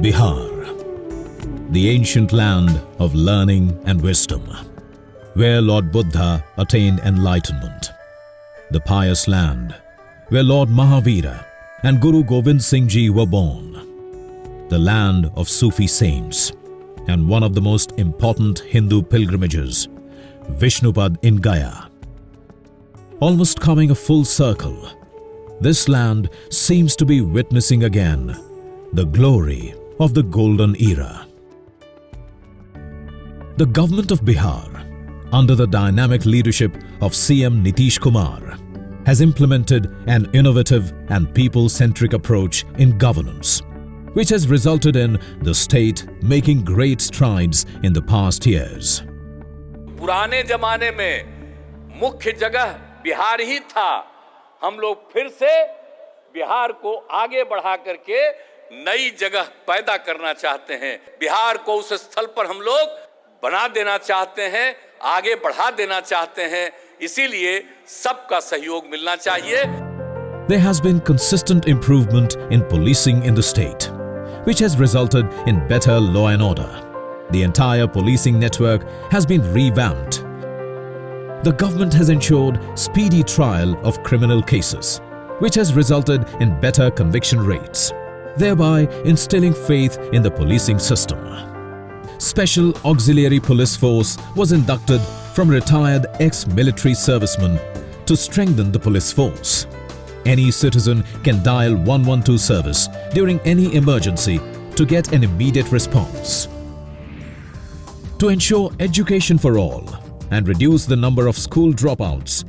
Bihar, the ancient land of learning and wisdom, where Lord Buddha attained enlightenment. The pious land where Lord Mahavira and Guru Gobind Singh Ji were born. The land of Sufi saints and one of the most important Hindu pilgrimages, Vishnupad in Gaya. Almost coming a full circle, this land seems to be witnessing again the glory of the golden era. The government of Bihar, under the dynamic leadership of CM Nitish Kumar, has implemented an innovative and people-centric approach in governance, which has resulted in the state making great strides in the past years. पुराने जमाने में मुख्य जगह बिहार ही था। हम लोग फिर से बिहार को आगे बढ़ा करके नई जगह पैदा करना चाहते हैं। बिहार को उस स्थल पर हम लोग बना देना चाहते हैं, आगे बढ़ा देना चाहते हैं। इसीलिए सबका सहयोग मिलना चाहिए। There has been consistent improvement in policing in the state, which has resulted in better law and order. The entire policing network has been revamped. The government has ensured speedy trial of criminal cases, which has resulted in better conviction rates, thereby instilling faith in the policing system. Special Auxiliary Police Force was inducted from retired ex-military servicemen to strengthen the police force. Any citizen can dial 112 service during any emergency to get an immediate response. To ensure education for all and reduce the number of school dropouts,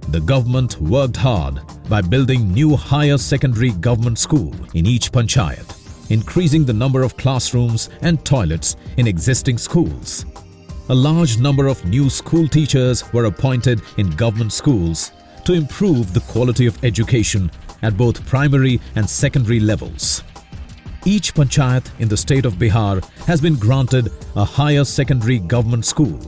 the government worked hard by building new higher secondary government school in each panchayat, increasing the number of classrooms and toilets in existing schools. A large number of new school teachers were appointed in government schools to improve the quality of education at both primary and secondary levels. Each panchayat in the state of Bihar has been granted a higher secondary government school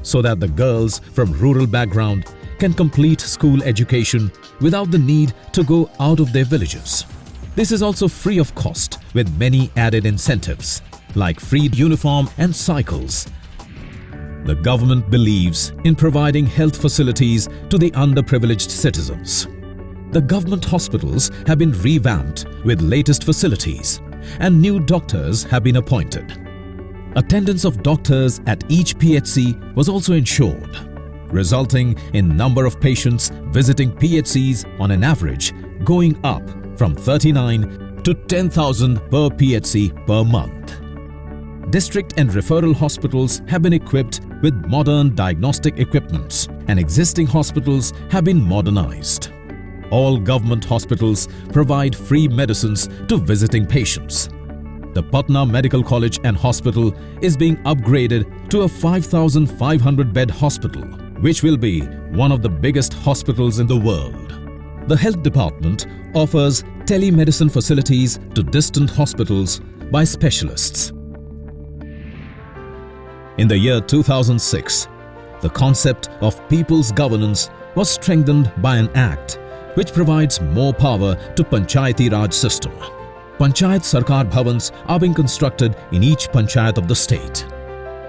so that the girls from rural background can complete school education without the need to go out of their villages. This is also free of cost with many added incentives like free uniform and cycles. The government believes in providing health facilities to the underprivileged citizens. The government hospitals have been revamped with latest facilities and new doctors have been appointed. Attendance of doctors at each PHC was also ensured, resulting in number of patients visiting PHCs on an average going up from 39 to 10,000 per PHC per month. District and referral hospitals have been equipped with modern diagnostic equipments and existing hospitals have been modernized. All government hospitals provide free medicines to visiting patients. The Patna Medical College and Hospital is being upgraded to a 5,500-bed hospital, which will be one of the biggest hospitals in the world. The Health Department offers telemedicine facilities to distant hospitals by specialists. In the year 2006, the concept of people's governance was strengthened by an act which provides more power to Panchayati Raj system. Panchayat Sarkar Bhavans are being constructed in each panchayat of the state.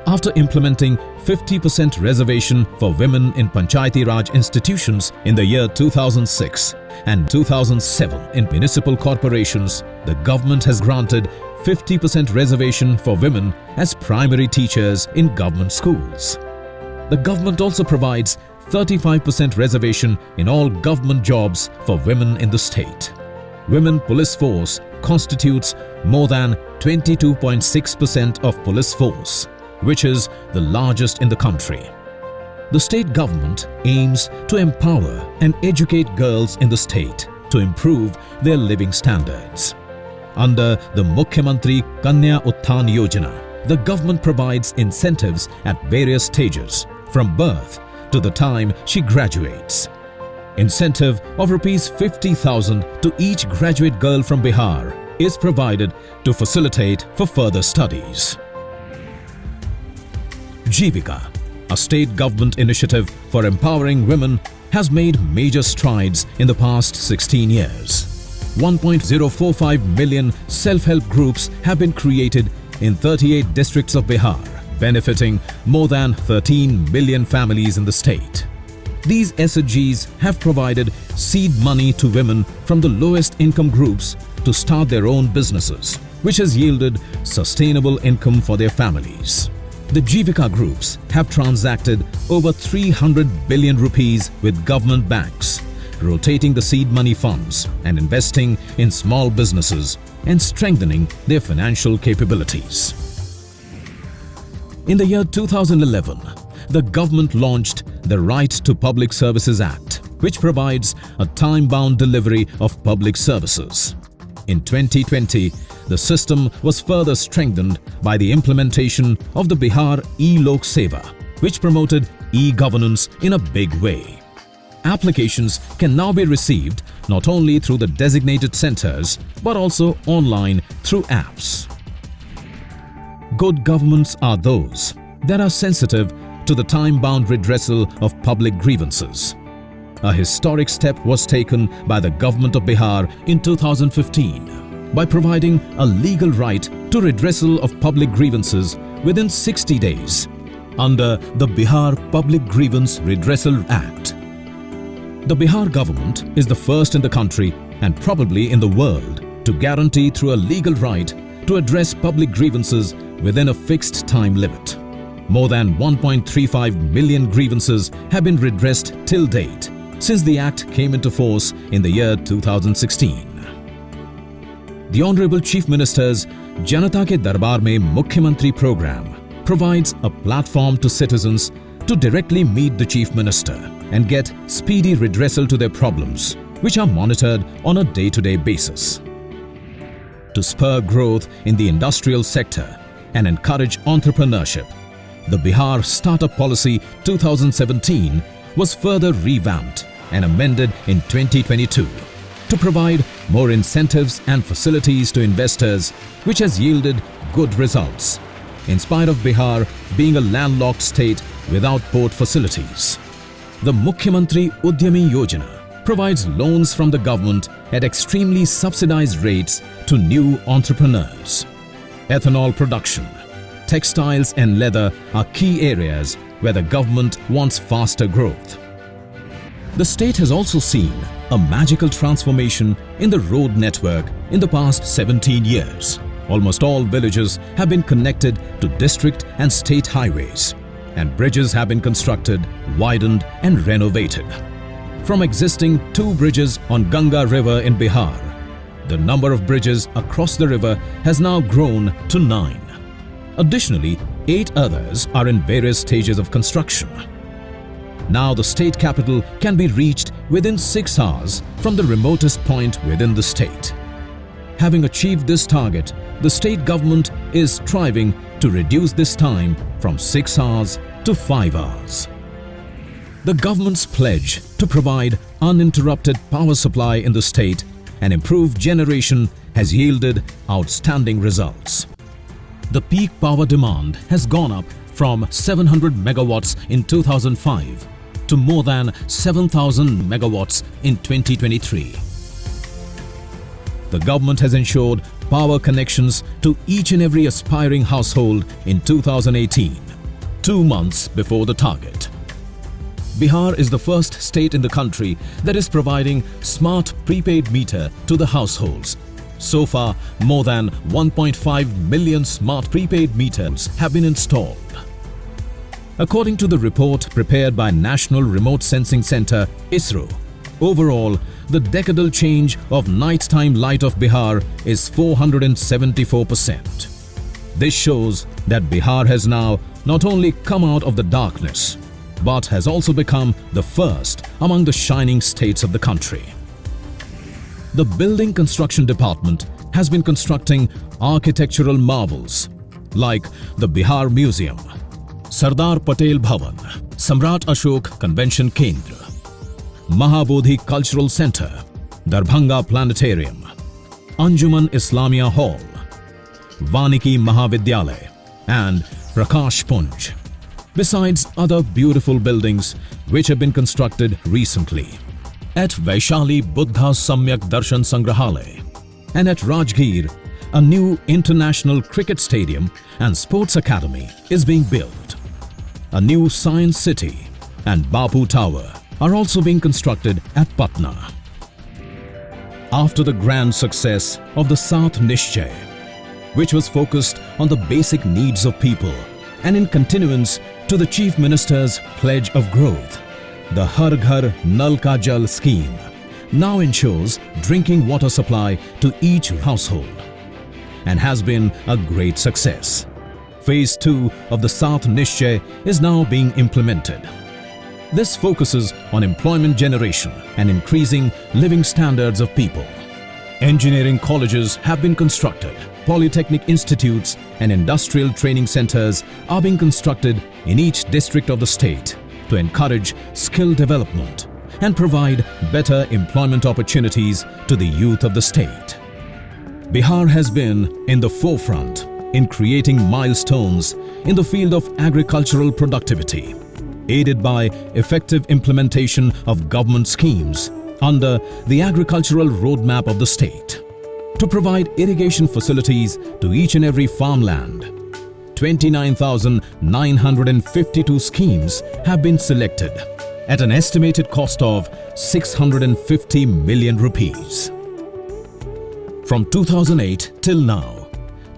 After implementing 50% reservation for women in Panchayati Raj institutions in the year 2006 and 2007 in municipal corporations, the government has granted 50% reservation for women as primary teachers in government schools. The government also provides 35% reservation in all government jobs for women in the state. Women police force constitutes more than 22.6% of police force, which is the largest in the country. The state government aims to empower and educate girls in the state to improve their living standards. Under the Mukhyamantri Kanya Utthan Yojana, the government provides incentives at various stages from birth to the time she graduates. Incentive of Rs 50,000 to each graduate girl from Bihar is provided to facilitate for further studies. Jivika, a state government initiative for empowering women, has made major strides in the past 16 years. 1.045 million self-help groups have been created in 38 districts of Bihar, benefiting more than 13 million families in the state. These SHGs have provided seed money to women from the lowest income groups to start their own businesses, which has yielded sustainable income for their families. The Jivika groups have transacted over 300 billion rupees with government banks, rotating the seed money funds and investing in small businesses and strengthening their financial capabilities. In the year 2011, the government launched the Right to Public Services Act, which provides a time-bound delivery of public services. In 2020, the system was further strengthened by the implementation of the Bihar E-Lok Seva, which promoted e-governance in a big way. Applications can now be received not only through the designated centers, but also online through apps. Good governments are those that are sensitive to the time-bound redressal of public grievances. A historic step was taken by the government of Bihar in 2015 by providing a legal right to redressal of public grievances within 60 days under the Bihar Public Grievance Redressal Act. The Bihar government is the first in the country and probably in the world to guarantee through a legal right to address public grievances within a fixed time limit. More than 1.35 million grievances have been redressed till date since the Act came into force in the year 2016. The Honorable Chief Minister's Janata Ke Darbar Mein Mukhyamantri program provides a platform to citizens to directly meet the Chief Minister and get speedy redressal to their problems, which are monitored on a day-to-day basis. To spur growth in the industrial sector and encourage entrepreneurship, the Bihar Startup Policy 2017 was further revamped and amended in 2022 to provide more incentives and facilities to investors, which has yielded good results, in spite of Bihar being a landlocked state without port facilities. The Mukhyamantri Udyami Yojana provides loans from the government at extremely subsidized rates to new entrepreneurs. Ethanol production, textiles and leather are key areas where the government wants faster growth. The state has also seen a magical transformation in the road network in the past 17 years. Almost all villages have been connected to district and state highways, and bridges have been constructed, widened and renovated. From existing 2 bridges on Ganga River in Bihar, the number of bridges across the river has now grown to 9. Additionally, 8 others are in various stages of construction. Now the state capital can be reached within 6 hours from the remotest point within the state. Having achieved this target, the state government is striving to reduce this time from 6 hours to 5 hours. The government's pledge to provide uninterrupted power supply in the state and improve generation has yielded outstanding results. The peak power demand has gone up from 700 megawatts in 2005 to more than 7,000 megawatts in 2023. The government has ensured power connections to each and every aspiring household in 2018, 2 months before the target. Bihar is the first state in the country that is providing smart prepaid meter to the households. So far, more than 1.5 million smart prepaid meters have been installed. According to the report prepared by National Remote Sensing Center (ISRO), overall, the decadal change of nighttime light of Bihar is 474%. This shows that Bihar has now not only come out of the darkness, but has also become the first among the shining states of the country. The Building Construction Department has been constructing architectural marvels like the Bihar Museum, Sardar Patel Bhavan, Samrat Ashok Convention Kendra, Mahabodhi Cultural Center, Darbhanga Planetarium, Anjuman Islamia Hall, Vaniki Mahavidyalay and Prakash Punj, besides other beautiful buildings which have been constructed recently. At Vaishali Buddha Samyak Darshan Sangrahalaya and at Rajgir, a new international cricket stadium and sports academy is being built. A new science city and Bapu Tower are also being constructed at Patna. After the grand success of the Sat Nishchay, which was focused on the basic needs of people and in continuance to the Chief Minister's pledge of growth, the Har Ghar Nal Ka Jal scheme now ensures drinking water supply to each household and has been a great success. Phase 2 of the Sat Nishchay is now being implemented. This focuses on employment generation and increasing living standards of people. Engineering colleges have been constructed, polytechnic institutes and industrial training centers are being constructed in each district of the state to encourage skill development and provide better employment opportunities to the youth of the state. Bihar has been in the forefront in creating milestones in the field of agricultural productivity, aided by effective implementation of government schemes under the agricultural roadmap of the state. To provide irrigation facilities to each and every farmland, 29,952 schemes have been selected at an estimated cost of 650 million rupees. From 2008 till now,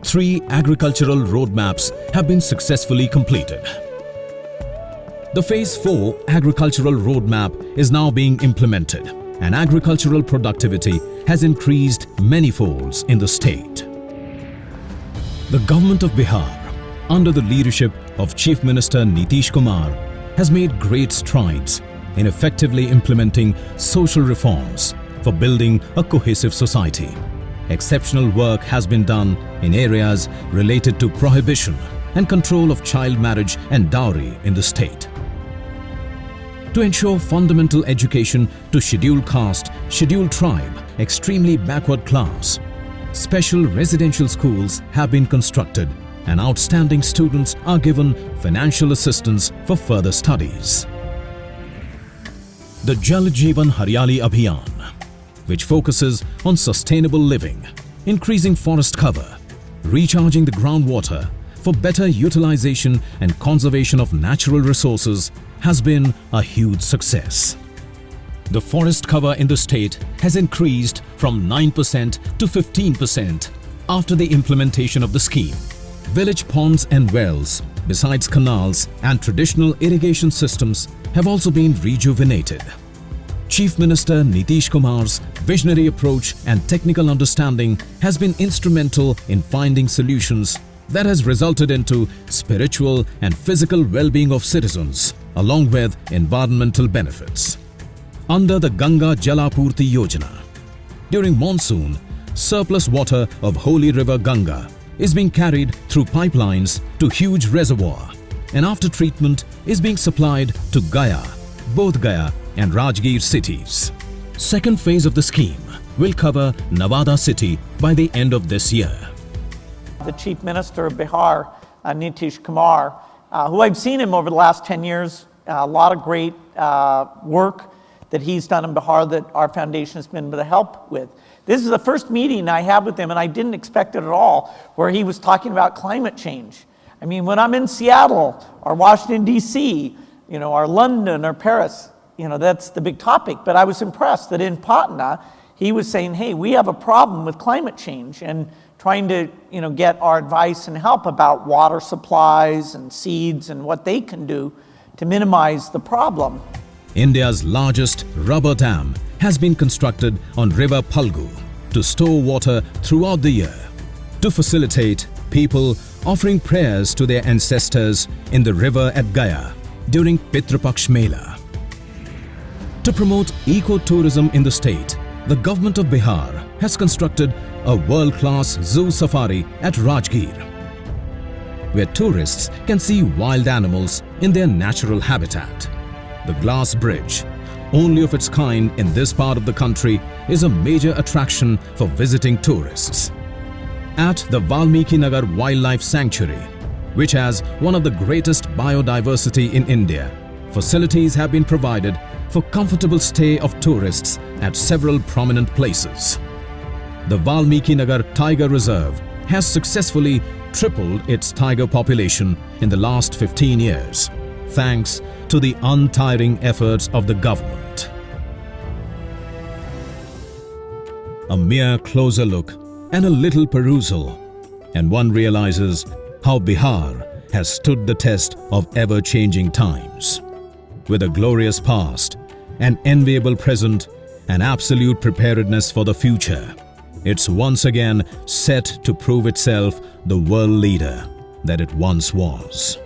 3 agricultural roadmaps have been successfully completed. The Phase 4 agricultural roadmap is now being implemented and agricultural productivity has increased many folds in the state. The government of Bihar, under the leadership of Chief Minister Nitish Kumar, has made great strides in effectively implementing social reforms for building a cohesive society. Exceptional work has been done in areas related to prohibition and control of child marriage and dowry in the state. To ensure fundamental education to scheduled caste, scheduled tribe, extremely backward class, special residential schools have been constructed and outstanding students are given financial assistance for further studies. The Jal Jeevan Haryali Abhiyan, which focuses on sustainable living, increasing forest cover, recharging the groundwater for better utilization and conservation of natural resources, has been a huge success. The forest cover in the state has increased from 9% to 15% after the implementation of the scheme. Village ponds and wells, besides canals and traditional irrigation systems, have also been rejuvenated. Chief Minister Nitish Kumar's visionary approach and technical understanding has been instrumental in finding solutions that has resulted into spiritual and physical well-being of citizens, along with environmental benefits. Under the Ganga Jalapurti Yojana, during monsoon, surplus water of holy river Ganga is being carried through pipelines to huge reservoir and after treatment is being supplied to Gaya, both Gaya and Rajgir cities. Second phase of the scheme will cover Nawada city by the end of this year. The Chief Minister of Bihar, Nitish Kumar, who I've seen him over the last 10 years, a lot of great work that he's done in Bihar that our foundation has been able to help with. This is the first meeting I had with him, and I didn't expect it at all, where he was talking about climate change. I mean, when I'm in Seattle or Washington, D.C., or London or Paris, that's the big topic. But I was impressed that in Patna, he was saying, hey, we have a problem with climate change, and trying to, get our advice and help about water supplies and seeds and what they can do to minimize the problem. India's largest rubber dam has been constructed on River Phalgu to store water throughout the year to facilitate people offering prayers to their ancestors in the river at Gaya during Pitrapaksh Mela. To promote eco-tourism in the state, the government of Bihar has constructed a world-class zoo safari at Rajgir, where tourists can see wild animals in their natural habitat. The glass bridge, only of its kind in this part of the country, is a major attraction for visiting tourists. At the Valmiki Nagar Wildlife Sanctuary, which has one of the greatest biodiversity in India, facilities have been provided for comfortable stay of tourists at several prominent places. The Valmiki Nagar Tiger Reserve has successfully tripled its tiger population in the last 15 years, thanks to the untiring efforts of the government. A mere closer look and a little perusal, and one realizes how Bihar has stood the test of ever-changing times. With a glorious past, an enviable present, and absolute preparedness for the future, it's once again set to prove itself the world leader that it once was.